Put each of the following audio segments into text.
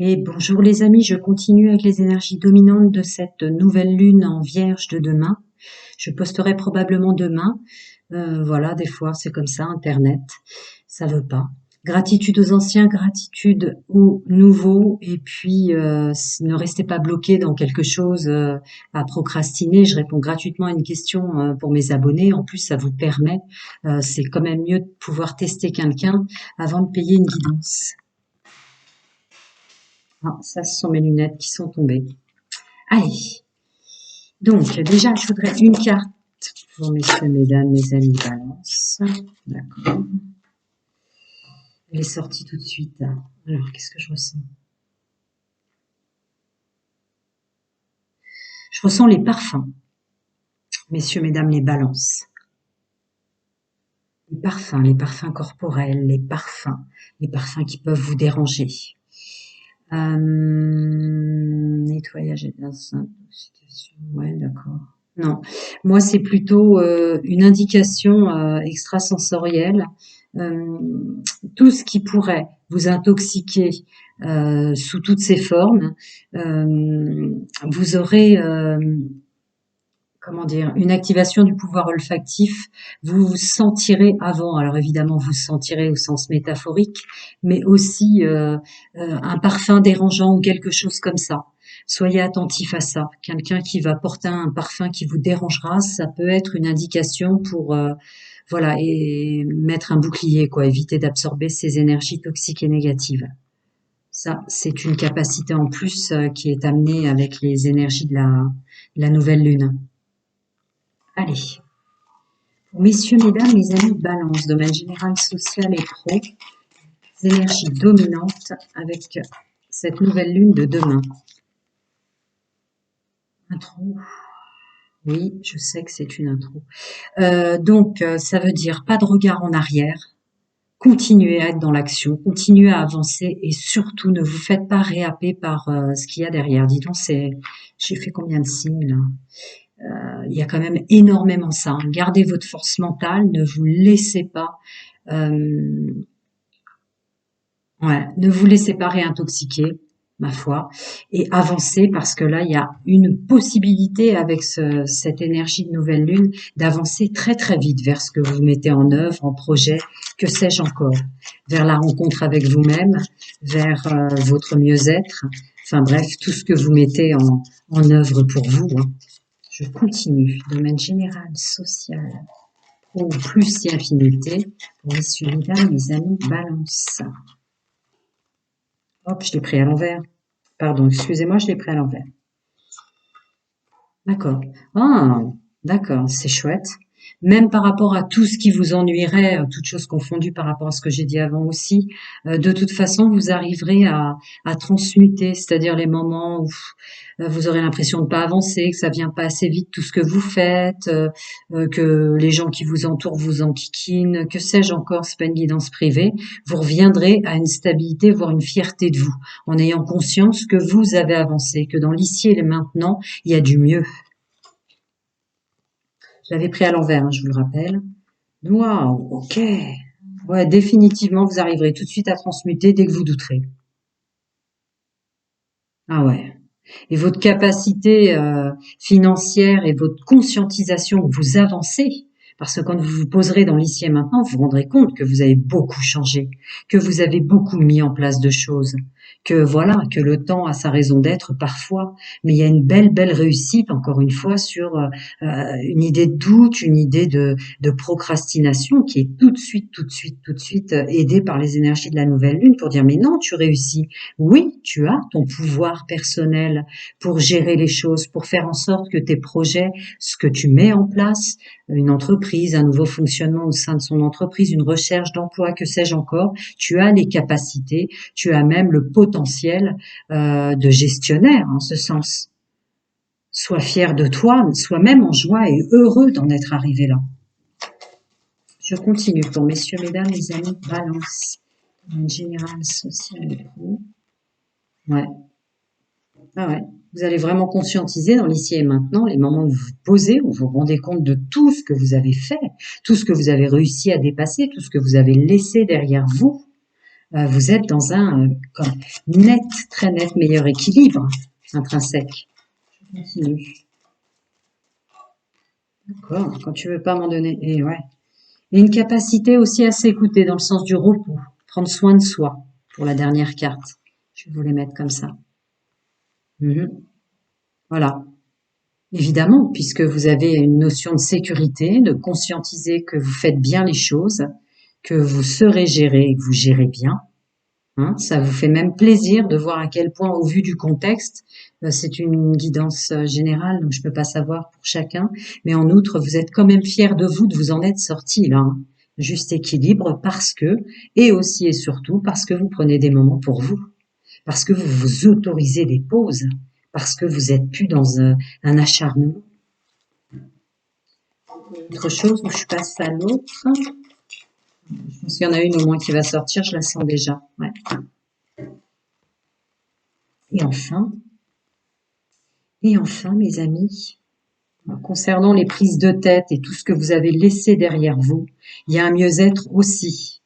Et bonjour les amis, je continue avec les énergies dominantes de cette nouvelle lune en Vierge de demain. Je posterai probablement demain. Voilà, des fois c'est comme ça, Internet, ça veut pas. Gratitude aux anciens, gratitude aux nouveaux, et puis ne restez pas bloqués dans quelque chose à procrastiner. Je réponds gratuitement à une question pour mes abonnés. En plus, ça vous permet, c'est quand même mieux de pouvoir tester quelqu'un avant de payer une guidance. Ah, ça, ce sont mes lunettes qui sont tombées. Allez, donc déjà, je voudrais une carte pour messieurs, mesdames, mes amis Balance. D'accord. Elle est sortie tout de suite. Alors, qu'est-ce que je ressens? Je ressens les parfums. Messieurs, mesdames, les Balances. Les parfums corporels, les parfums qui peuvent vous déranger. Nettoyage et intoxication. Ouais, d'accord. Non, moi c'est plutôt une indication extrasensorielle. Euh, tout ce qui pourrait vous intoxiquer sous toutes ses formes, vous aurez comment dire, une activation du pouvoir olfactif. Vous vous sentirez avant, alors évidemment vous sentirez au sens métaphorique, mais aussi un parfum dérangeant ou quelque chose comme ça. Soyez attentif à ça. Quelqu'un qui va porter un parfum qui vous dérangera, ça peut être une indication pour voilà, et mettre un bouclier, quoi, éviter d'absorber ces énergies toxiques et négatives. Ça, c'est une capacité en plus qui est amenée avec les énergies de la nouvelle lune. Allez, pour messieurs, mesdames, mes amis Balance, domaine général, social et pro, énergies dominantes avec cette nouvelle lune de demain. Intro. Oui, je sais que c'est une intro. Donc, ça veut dire pas de regard en arrière. Continuez à être dans l'action, continuez à avancer et surtout ne vous faites pas réhapper par ce qu'il y a derrière. Dis donc, j'ai fait combien de signes là? Il y a quand même énormément ça. Gardez votre force mentale, ne vous laissez pas, euh, ouais, ne vous laissez pas réintoxiquer, ma foi, et avancez parce que là, il y a une possibilité avec cette énergie de nouvelle lune d'avancer très très vite vers ce que vous mettez en œuvre, en projet, que sais-je encore, vers la rencontre avec vous-même, vers votre mieux-être, enfin bref, tout ce que vous mettez en œuvre pour vous, hein. Je continue. Domaine général, social, pro, plus et affinité. Pour messieurs, mesdames, mes amis, Balance. Hop, je l'ai pris à l'envers. Pardon, excusez-moi, je l'ai pris à l'envers. D'accord. Ah, d'accord, c'est chouette. Même par rapport à tout ce qui vous ennuierait, toutes choses confondues par rapport à ce que j'ai dit avant aussi, de toute façon, vous arriverez à transmuter, c'est-à-dire les moments où vous aurez l'impression de pas avancer, que ça vient pas assez vite tout ce que vous faites, que les gens qui vous entourent vous enquiquinent, que sais-je encore, c'est pas une guidance privée. Vous reviendrez à une stabilité, voire une fierté de vous, en ayant conscience que vous avez avancé, que dans l'ici et le maintenant, il y a du mieux. Je l'avais pris à l'envers, hein, je vous le rappelle. Waouh, ok. Ouais, définitivement, vous arriverez tout de suite à transmuter dès que vous douterez. Ah ouais. Et votre capacité financière et votre conscientisation que vous avancez, parce que quand vous vous poserez dans l'ici et maintenant, vous vous rendrez compte que vous avez beaucoup changé, que vous avez beaucoup mis en place de choses, que voilà, que le temps a sa raison d'être parfois, mais il y a une belle réussite, encore une fois, sur une idée de doute, une idée de procrastination qui est tout de suite aidée par les énergies de la nouvelle lune pour dire mais non, tu réussis. Oui, tu as ton pouvoir personnel pour gérer les choses, pour faire en sorte que tes projets, ce que tu mets en place, une entreprise, un nouveau fonctionnement au sein de son entreprise, une recherche d'emploi, que sais-je encore, tu as les capacités, tu as même le potentiel de gestionnaire en ce sens. Sois fier de toi, sois même en joie et heureux d'en être arrivé là. Je continue pour messieurs, mesdames, les amis, Balance, en général, social et pro. Ouais. Ah ouais. Vous allez vraiment conscientiser dans l'ici et maintenant les moments où vous vous posez, où vous vous rendez compte de tout ce que vous avez fait, tout ce que vous avez réussi à dépasser, tout ce que vous avez laissé derrière vous. vous êtes dans un comme net, très net meilleur équilibre intrinsèque. Je continue. D'accord, quand tu veux pas m'en donner. Et ouais. Et une capacité aussi à s'écouter dans le sens du repos, prendre soin de soi pour la dernière carte. Je vais vous les mettre comme ça. Voilà. Évidemment, puisque vous avez une notion de sécurité, de conscientiser que vous faites bien les choses, que vous serez géré et que vous gérez bien. Hein, ça vous fait même plaisir de voir à quel point, au vu du contexte, c'est une guidance générale, donc je peux pas savoir pour chacun, mais en outre, vous êtes quand même fier de vous, de vous en être sorti là. Hein. Juste équilibre parce que, et aussi et surtout parce que vous prenez des moments pour vous, parce que vous vous autorisez des pauses, parce que vous êtes plus dans un acharnement. Autre chose où je passe à l'autre. Je pense qu'il y en a une au moins qui va sortir, je la sens déjà. Ouais. Et enfin, mes amis, concernant les prises de tête et tout ce que vous avez laissé derrière vous, il y a un mieux-être aussi.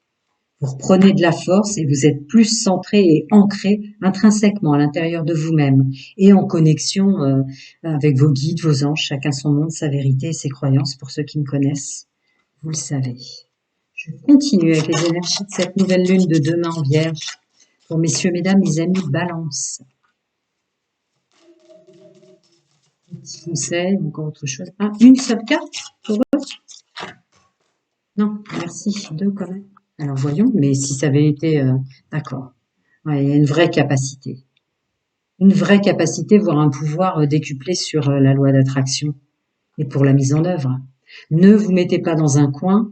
Vous reprenez de la force et vous êtes plus centré et ancré intrinsèquement à l'intérieur de vous-même et en connexion avec vos guides, vos anges, chacun son monde, sa vérité et ses croyances. Pour ceux qui me connaissent, vous le savez. Je continue avec les énergies de cette nouvelle lune de demain en Vierge. Pour messieurs, mesdames, mes amis, Balance. Petit conseil, encore autre chose. Ah, une seule carte pour eux? Non, merci. Deux quand même. Alors voyons, mais si ça avait été... d'accord. Ouais, il y a une vraie capacité. Une vraie capacité, voire un pouvoir décuplé sur la loi d'attraction et pour la mise en œuvre. Ne vous mettez pas dans un coin.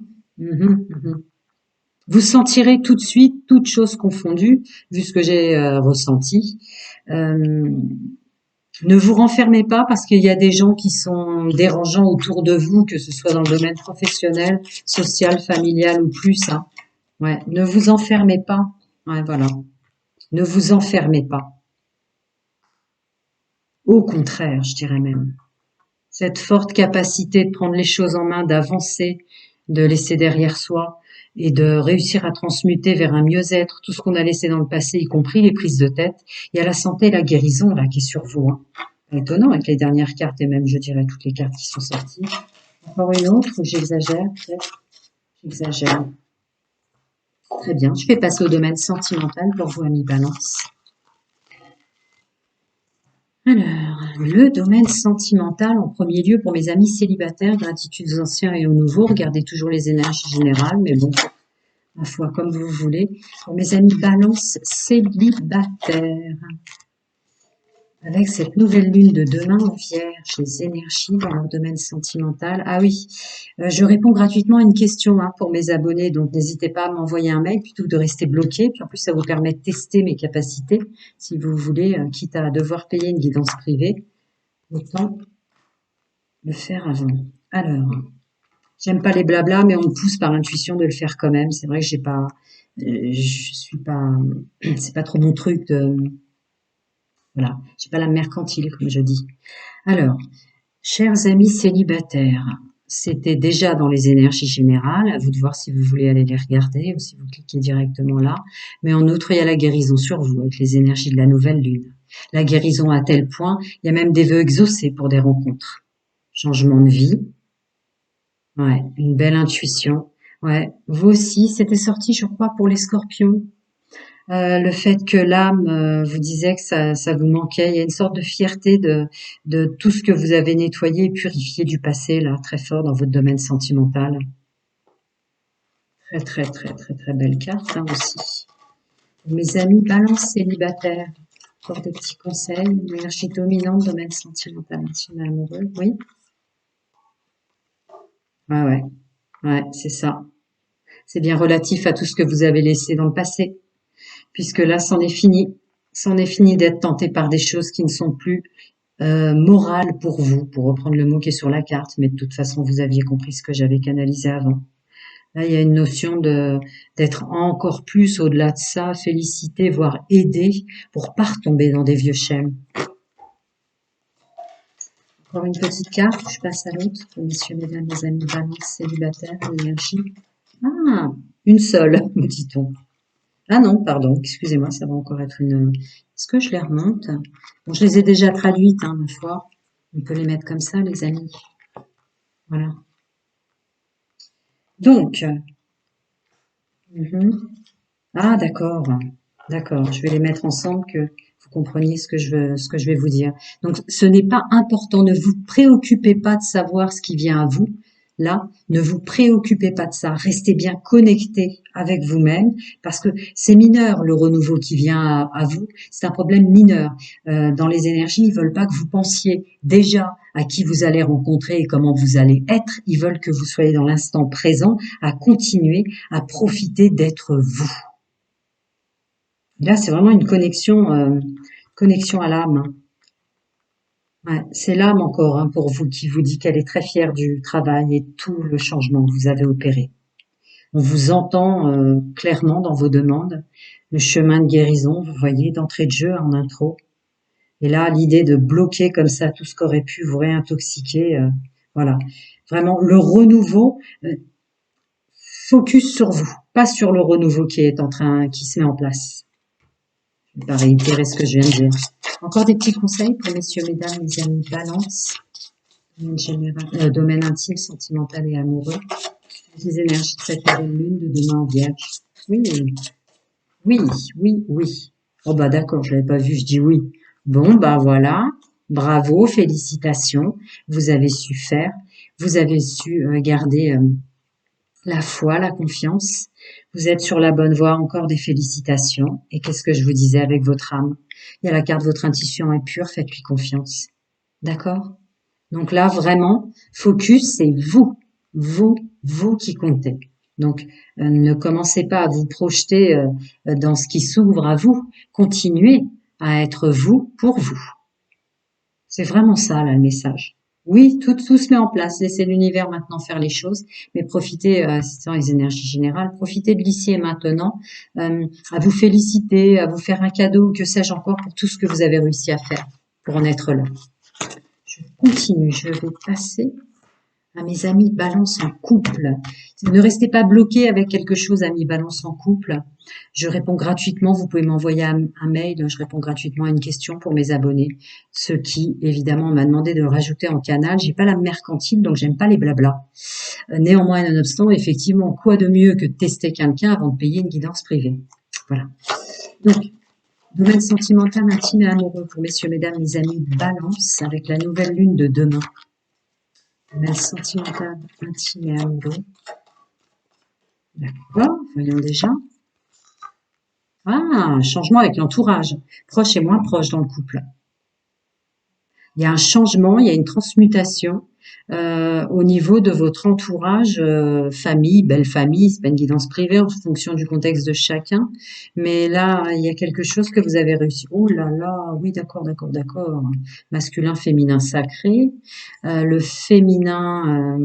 Vous sentirez tout de suite, toutes choses confondues, vu ce que j'ai ressenti. Ne vous renfermez pas parce qu'il y a des gens qui sont dérangeants autour de vous, que ce soit dans le domaine professionnel, social, familial ou plus. Hein. Ouais, ne vous enfermez pas. Ouais, voilà. Ne vous enfermez pas. Au contraire, je dirais même. Cette forte capacité de prendre les choses en main, d'avancer, de laisser derrière soi et de réussir à transmuter vers un mieux-être tout ce qu'on a laissé dans le passé, y compris les prises de tête. Il y a la santé et la guérison là qui est sur vous. Hein. Étonnant avec les dernières cartes et même, je dirais, toutes les cartes qui sont sorties. Encore une autre où j'exagère, peut-être. J'exagère. Très bien. Je vais passer au domaine sentimental pour vous, amis Balance. Alors, le domaine sentimental, en premier lieu, pour mes amis célibataires, gratitude aux anciens et aux nouveaux. Regardez toujours les énergies générales, mais bon, ma foi, comme vous voulez. Pour mes amis Balance célibataires. Avec cette nouvelle lune de demain en Vierge, les énergies dans leur domaine sentimental. Ah oui, je réponds gratuitement à une question pour mes abonnés, donc n'hésitez pas à m'envoyer un mail plutôt que de rester bloqué. Puis en plus, ça vous permet de tester mes capacités, si vous voulez, quitte à devoir payer une guidance privée. Autant le faire avant. Alors, j'aime pas les blablas, mais on me pousse par l'intuition de le faire quand même. C'est vrai que j'ai pas, je suis pas, c'est pas trop mon truc de, voilà, j'ai pas la mercantile comme je dis. Alors, chers amis célibataires, c'était déjà dans les énergies générales, à vous de voir si vous voulez aller les regarder ou si vous cliquez directement là. Mais en outre, il y a la guérison sur vous avec les énergies de la nouvelle lune. La guérison à tel point, il y a même des vœux exaucés pour des rencontres. Changement de vie. Ouais, une belle intuition. Ouais, vous aussi, c'était sorti, je crois, pour les scorpions. Le fait que l'âme vous disait que ça vous manquait, il y a une sorte de fierté de tout ce que vous avez nettoyé et purifié du passé, là, très fort dans votre domaine sentimental. Très, très, très, très, très belle carte, hein, aussi. Mes amis Balance célibataires, encore des petits conseils, énergie dominante, domaine sentimental, national amoureux, oui. Ah ouais, ouais, c'est ça. C'est bien relatif à tout ce que vous avez laissé dans le passé, puisque là, c'en est fini. C'en est fini d'être tenté par des choses qui ne sont plus morales pour vous, pour reprendre le mot qui est sur la carte, mais de toute façon, vous aviez compris ce que j'avais canalisé avant. Là, il y a une notion d'être encore plus au-delà de ça, féliciter, voire aider, pour pas retomber dans des vieux schèmes. Encore une petite carte, je passe à l'autre, messieurs, mesdames, mes amis, Balance, célibataires, énergie. Ah, une seule, me dit-on. Ah non, pardon, excusez-moi, ça va encore être une... Est-ce que je les remonte? Bon, je les ai déjà traduites, hein, ma foi. On peut les mettre comme ça, les amis. Voilà. Donc, mhm. Ah, d'accord. D'accord. Je vais les mettre ensemble que vous compreniez ce que je vais vous dire. Donc, ce n'est pas important. Ne vous préoccupez pas de savoir ce qui vient à vous. Là, ne vous préoccupez pas de ça. Restez bien connecté avec vous-même parce que c'est mineur le renouveau qui vient à vous. C'est un problème mineur. Dans les énergies, ils veulent pas que vous pensiez déjà à qui vous allez rencontrer et comment vous allez être. Ils veulent que vous soyez dans l'instant présent, à continuer à profiter d'être vous. Là, c'est vraiment une connexion à l'âme. Ouais, c'est l'âme encore hein, pour vous qui vous dit qu'elle est très fière du travail et tout le changement que vous avez opéré. On vous entend clairement dans vos demandes. Le chemin de guérison, vous voyez, d'entrée de jeu en intro. Et là, l'idée de bloquer comme ça tout ce qu'aurait pu vous réintoxiquer, voilà. Vraiment, le renouveau, focus sur vous, pas sur le renouveau qui se met en place. Je vais réitérer ce que je viens de dire. Encore des petits conseils pour messieurs, mesdames, les amis, balance, domaine intime, sentimental et amoureux. Les énergies de cette nouvelle lune de demain en vierge. Oui, oui, oui, oui. Oh bah d'accord, je l'avais pas vu, je dis oui. Bon, bah voilà. Bravo, félicitations. Vous avez su faire. Vous avez su garder la foi, la confiance. Vous êtes sur la bonne voie, encore des félicitations. Et qu'est-ce que je vous disais avec votre âme? Il y a la carte, votre intuition est pure, faites-lui confiance. D'accord? Donc là, vraiment, focus, c'est vous, vous, vous qui comptez. Donc, ne commencez pas à vous projeter dans ce qui s'ouvre à vous. Continuez à être vous pour vous. C'est vraiment ça, là, le message. Oui, tout se met en place. Laissez l'univers maintenant faire les choses, mais profitez, c'est dans les énergies générales, profitez de l'ici et maintenant, à vous féliciter, à vous faire un cadeau, que sais-je encore, pour tout ce que vous avez réussi à faire, pour en être là. Je continue, je vais passer à mes amis balance en couple. Ne restez pas bloqués avec quelque chose, amis balance en couple. Je réponds gratuitement. Vous pouvez m'envoyer un mail. Je réponds gratuitement à une question pour mes abonnés. Ceux qui, évidemment, m'a demandé de le rajouter en canal. J'ai pas la mercantile, donc j'aime pas les blablas. Néanmoins, et nonobstant, effectivement, quoi de mieux que de tester quelqu'un avant de payer une guidance privée. Voilà. Donc, domaine sentimental, intime et amoureux pour messieurs, mesdames, mes amis balance avec la nouvelle lune de demain. Domaine sentimental, intime et amoureux. D'accord, voyons déjà. Ah, changement avec l'entourage, proche et moins proche dans le couple. Il y a un changement, il y a une transmutation au niveau de votre entourage, famille, belle famille, c'est pas une guidance privée en fonction du contexte de chacun, mais là, il y a quelque chose que vous avez réussi. Oh là là, oui, d'accord, d'accord, d'accord. Masculin, féminin, sacré. Le féminin...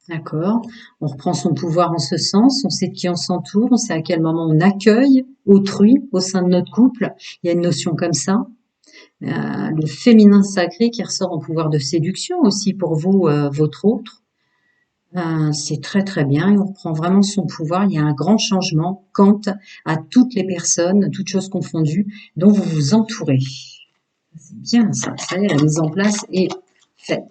D'accord. On reprend son pouvoir en ce sens, on sait de qui on s'entoure, on sait à quel moment on accueille autrui au sein de notre couple. Il y a une notion comme ça. Le féminin sacré qui ressort en pouvoir de séduction aussi pour vous, votre autre. C'est très très bien et on reprend vraiment son pouvoir. Il y a un grand changement quant à toutes les personnes, toutes choses confondues, dont vous vous entourez. C'est bien ça. Ça y est, la mise en place est faite.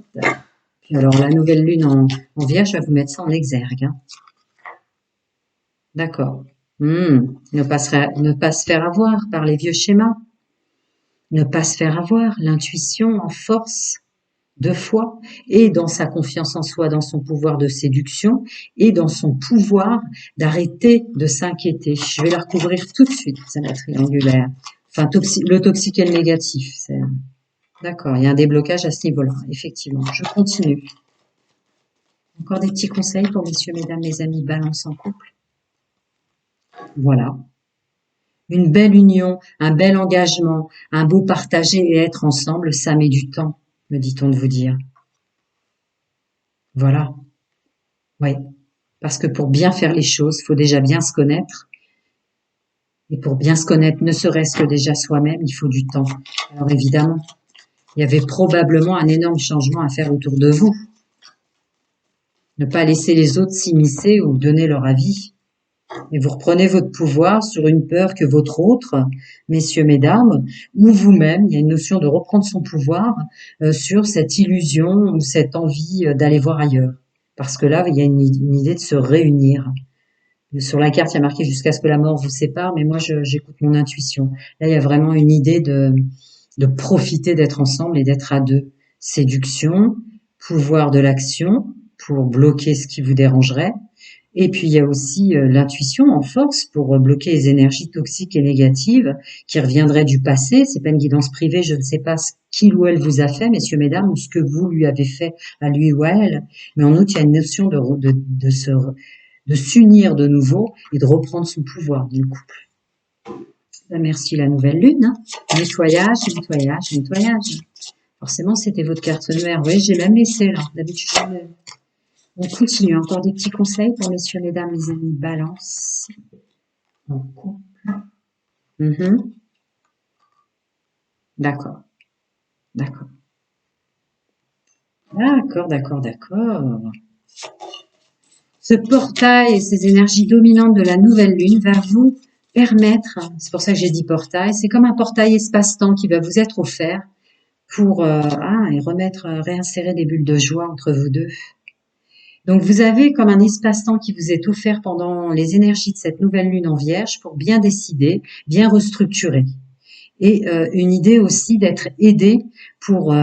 Puis alors la nouvelle lune en vierge, je vais vous mettre ça en exergue. Hein. D'accord. Ne pas se faire avoir par les vieux schémas. Ne pas se faire avoir. L'intuition en force de foi et dans sa confiance en soi, dans son pouvoir de séduction et dans son pouvoir d'arrêter de s'inquiéter. Je vais la recouvrir tout de suite, c'est la triangulaire. Enfin, le toxique et le négatif. D'accord, il y a un déblocage à ce niveau-là, effectivement. Je continue. Encore des petits conseils pour messieurs, mesdames, mes amis, balance en couple. Voilà. Une belle union, un bel engagement, un beau partager et être ensemble, ça met du temps, me dit-on de vous dire. Voilà. Oui. Parce que pour bien faire les choses, il faut déjà bien se connaître. Et pour bien se connaître, ne serait-ce que déjà soi-même, il faut du temps. Alors évidemment, il y avait probablement un énorme changement à faire autour de vous. Ne pas laisser les autres s'immiscer ou donner leur avis. Et vous reprenez votre pouvoir sur une peur que votre autre, messieurs, mesdames, ou vous-même, il y a une notion de reprendre son pouvoir sur cette illusion ou cette envie d'aller voir ailleurs. Parce que là, il y a une idée de se réunir. Sur la carte, il y a marqué jusqu'à ce que la mort vous sépare, mais moi, j'écoute mon intuition. Là, il y a vraiment une idée de profiter d'être ensemble et d'être à deux. Séduction, pouvoir de l'action pour bloquer ce qui vous dérangerait. Et puis, il y a aussi l'intuition en force pour bloquer les énergies toxiques et négatives qui reviendraient du passé. C'est pas une guidance privée, je ne sais pas ce qu'il ou elle vous a fait, messieurs, mesdames, ou ce que vous lui avez fait à lui ou à elle. Mais en outre, il y a une notion de s'unir de nouveau et de reprendre son pouvoir du couple. Merci la nouvelle lune. Hein. Nettoyage, nettoyage, nettoyage. Forcément, c'était votre carte mère. Oui, j'ai même laissé là. D'habitude, on continue. Encore des petits conseils pour messieurs, mesdames, les amis. Balance. En couple. D'accord. D'accord. D'accord, d'accord, d'accord. Ce portail et ces énergies dominantes de la nouvelle lune va vous permettre, c'est pour ça que j'ai dit portail, c'est comme un portail espace-temps qui va vous être offert pour et réinsérer des bulles de joie entre vous deux. Donc vous avez comme un espace-temps qui vous est offert pendant les énergies de cette nouvelle lune en Vierge pour bien décider, bien restructurer. Et une idée aussi d'être aidé pour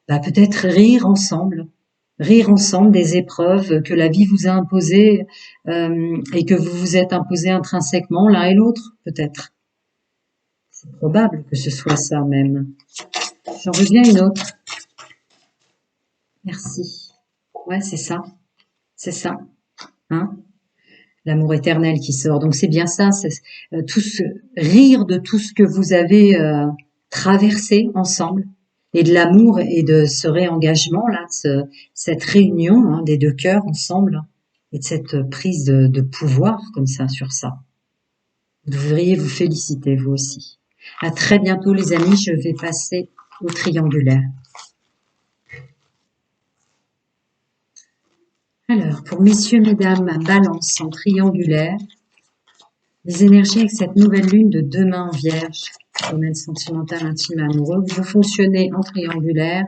peut-être rire ensemble des épreuves que la vie vous a imposées et que vous vous êtes imposé intrinsèquement l'un et l'autre, peut-être. C'est probable que ce soit ça même. J'en veux bien une autre. Merci. Ouais, c'est ça. C'est ça. Hein? L'amour éternel qui sort. Donc c'est bien ça, c'est rire de tout ce que vous avez traversé ensemble et de l'amour et de ce réengagement là, cette réunion des deux cœurs ensemble et de cette prise de pouvoir comme ça sur ça. Vous devriez vous féliciter vous aussi. À très bientôt les amis, je vais passer au triangulaire. Alors, pour messieurs, mesdames, balance en triangulaire, les énergies avec cette nouvelle lune de demain en Vierge, domaine sentimental, intime, amoureux, que vous fonctionnez en triangulaire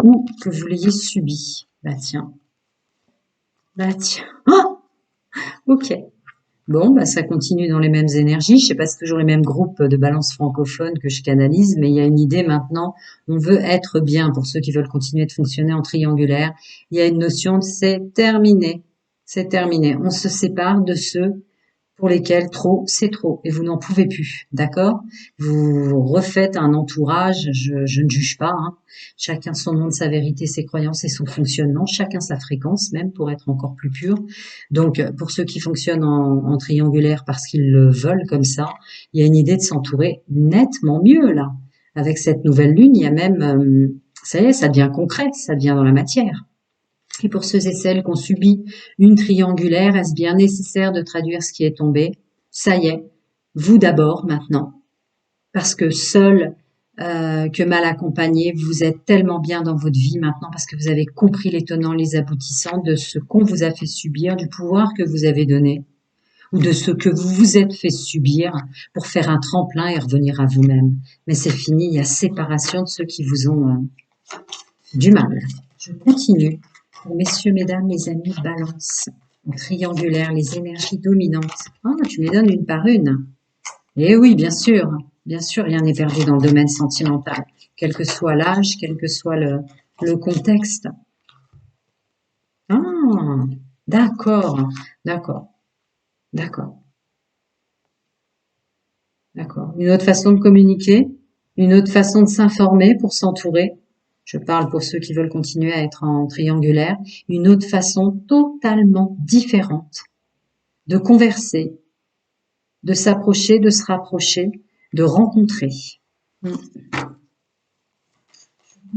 ou que vous l'ayez subi. Bah tiens. Oh, ok. Bon, ça continue dans les mêmes énergies. Je sais pas si c'est toujours les mêmes groupes de balance francophone que je canalise, mais il y a une idée maintenant. On veut être bien pour ceux qui veulent continuer de fonctionner en triangulaire. Il y a une notion de c'est terminé. C'est terminé. On se sépare de ceux pour lesquels trop, c'est trop et vous n'en pouvez plus, d'accord? Vous refaites un entourage, je ne juge pas, hein. Chacun son monde, sa vérité, ses croyances et son fonctionnement, chacun sa fréquence même pour être encore plus pur. Donc, pour ceux qui fonctionnent en triangulaire parce qu'ils le veulent comme ça, il y a une idée de s'entourer nettement mieux là. Avec cette nouvelle lune, il y a même, ça y est, ça devient concret, ça devient dans la matière. Et pour ceux et celles qui ont subi une triangulaire, est-ce bien nécessaire de traduire ce qui est tombé? Ça y est, vous d'abord maintenant, parce que seul que mal accompagné, vous êtes tellement bien dans votre vie maintenant parce que vous avez compris les tenants, les aboutissants de ce qu'on vous a fait subir, du pouvoir que vous avez donné ou de ce que vous vous êtes fait subir pour faire un tremplin et revenir à vous-même. Mais c'est fini, il y a séparation de ceux qui vous ont du mal. Je continue. Pour messieurs, mesdames, mes amis, balance. En triangulaire, les énergies dominantes. Ah, tu me les donnes une par une. Eh oui, bien sûr, rien n'est perdu dans le domaine sentimental, quel que soit l'âge, quel que soit le contexte. Ah, d'accord, d'accord, d'accord, d'accord. Une autre façon de communiquer, une autre façon de s'informer pour s'entourer. Je parle pour ceux qui veulent continuer à être en triangulaire. Une autre façon totalement différente de converser, de s'approcher, de se rapprocher, de rencontrer.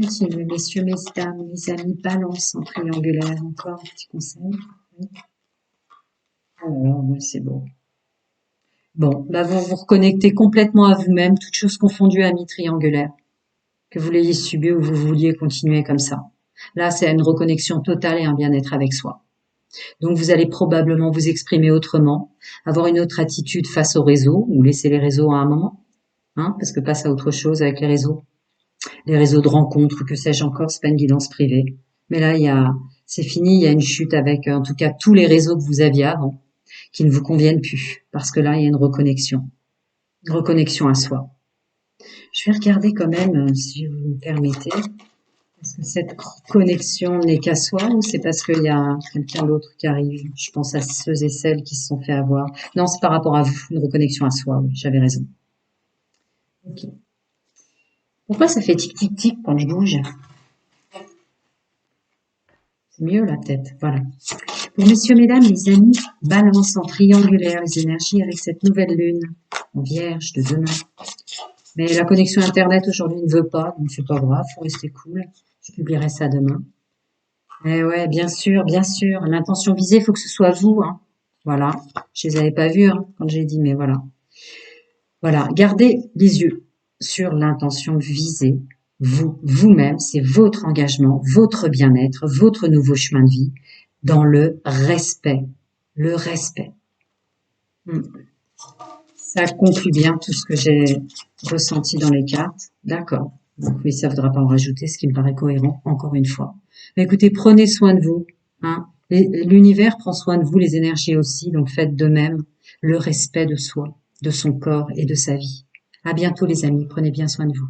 Continue, messieurs, mesdames, mes amis, balance en triangulaire. Encore un petit conseil. Oui. Alors, c'est beau. Bon, là, vous vous reconnectez complètement à vous-même, toutes choses confondues, amis triangulaires. Que vous l'ayez subi ou vous vouliez continuer comme ça. Là, c'est une reconnexion totale et un bien-être avec soi. Donc vous allez probablement vous exprimer autrement, avoir une autre attitude face aux réseaux, ou laisser les réseaux à un moment, hein, parce que passe à autre chose avec les réseaux de rencontres, que sais-je encore, c'est pas une guidance privée. Mais là, c'est fini, il y a une chute avec, en tout cas, tous les réseaux que vous aviez avant, qui ne vous conviennent plus, parce que là, il y a une reconnexion à soi. Je vais regarder quand même, si vous me permettez, est-ce que cette connexion n'est qu'à soi ou c'est parce qu'il y a quelqu'un d'autre qui arrive? Je pense à ceux et celles qui se sont fait avoir. Non, c'est par rapport à vous, une reconnexion à soi, oui, j'avais raison. Ok. Pourquoi ça fait tic tic tic quand je bouge? C'est mieux la tête, voilà. Pour messieurs, mesdames, les amis, balance en triangulaire les énergies avec cette nouvelle lune en vierge de demain. Mais la connexion internet aujourd'hui ne veut pas, donc c'est pas grave, faut rester cool. Je publierai ça demain. Eh ouais, bien sûr, bien sûr. L'intention visée, il faut que ce soit vous, hein. Voilà. Je les avais pas vus, hein, quand j'ai dit, mais voilà. Voilà. Gardez les yeux sur l'intention visée. Vous, vous-même, c'est votre engagement, votre bien-être, votre nouveau chemin de vie dans le respect. Le respect. Hmm. Ça conclut bien tout ce que j'ai ressenti dans les cartes. D'accord. Donc oui, ça ne faudra pas en rajouter, ce qui me paraît cohérent, encore une fois. Mais écoutez, prenez soin de vous, hein. L'univers prend soin de vous, les énergies aussi, donc faites de même le respect de soi, de son corps et de sa vie. À bientôt les amis, prenez bien soin de vous.